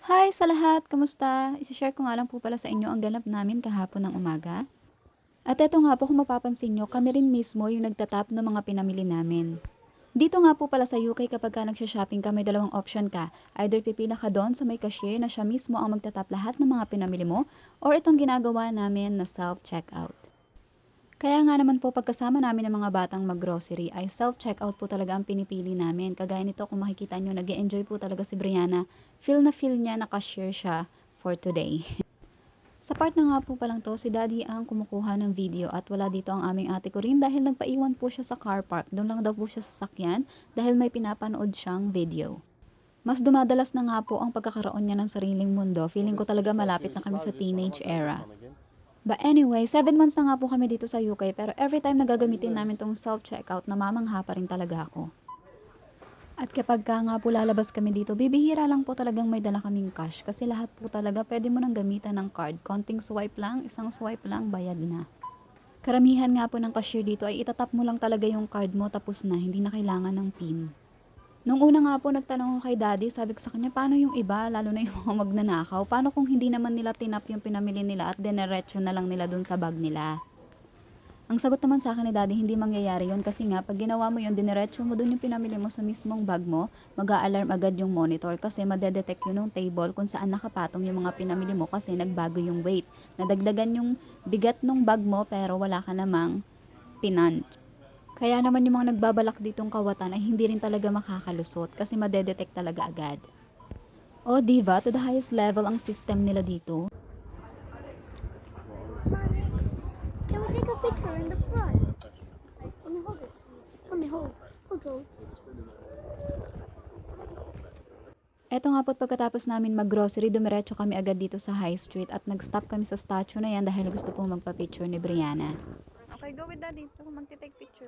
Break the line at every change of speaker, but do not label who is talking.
Hi sa lahat, kamusta? Isi-share ko nga lang po pala sa inyo ang ganap namin kahapon ng umaga. At eto nga po kung mapapansin nyo, kami rin mismo yung nagtatap ng mga pinamili namin. Dito nga po pala sa UK kapag ka nagsha-shopping ka, may dalawang option ka. Either pipila ka doon sa may cashier na siya mismo ang magtatap lahat ng mga pinamili mo, or itong ginagawa namin na self-checkout. Kaya nga naman po pagkasama namin ng mga batang mag-grocery ay self-checkout po talaga ang pinipili namin. Kagaya nito kung makikita nyo, nag-enjoy po talaga si Brianna. Feel na feel niya na cashier siya for today. Sa part na nga po palang to, si Daddy ang kumukuha ng video at wala dito ang aming ate ko rin dahil nagpaiwan po siya sa car park. Doon lang daw po siya sa sakyan dahil may pinapanood siyang video. Mas dumadalas na nga po ang pagkakaroon niya ng sariling mundo. Feeling ko talaga malapit na kami sa teenage era. But anyway, 7 months na nga po kami dito sa UK pero every time na gagamitin namin tong self-checkout, namamangha pa rin talaga ako. At kapag ka nga po lalabas kami dito, bibihira lang po talagang may dala kaming cash kasi lahat po talaga pwede mo nang gamitan ng card. Konting swipe lang, isang swipe lang, bayad na. Karamihan nga po ng cashier dito ay itatap mo lang talaga yung card mo tapos na, hindi na kailangan ng PIN. Nung una nga po nagtanong ako kay daddy, sabi ko sa kanya, paano yung iba, lalo na yung mga magnanakaw? Paano kung hindi naman nila tinap yung pinamili nila at dinerecho na lang nila dun sa bag nila? Ang sagot naman sa akin ni daddy, hindi mangyayari yun kasi nga pag ginawa mo yun, dinerecho mo dun yung pinamili mo sa mismong bag mo, mag-a-alarm agad yung monitor kasi madedetect yun ng table kung saan nakapatong yung mga pinamili mo kasi nagbago yung weight. Nadagdagan yung bigat ng bag mo pero wala ka namang pinunch. Kaya naman yung mga nagbabalak ditong kawatan ay hindi rin talaga makakalusot kasi madedetect talaga agad. O diva, to the highest level ang system nila dito.
Can we take a picture in the front? Let me hold this, please. Let me hold. Hold.
Eto nga po't pagkatapos namin mag-grocery, dumiretso kami agad dito sa High Street at nag-stop kami sa statue na yan dahil gusto pong magpa-picture ni Brianna.
Okay, go with daddy. Ako magte-take picture.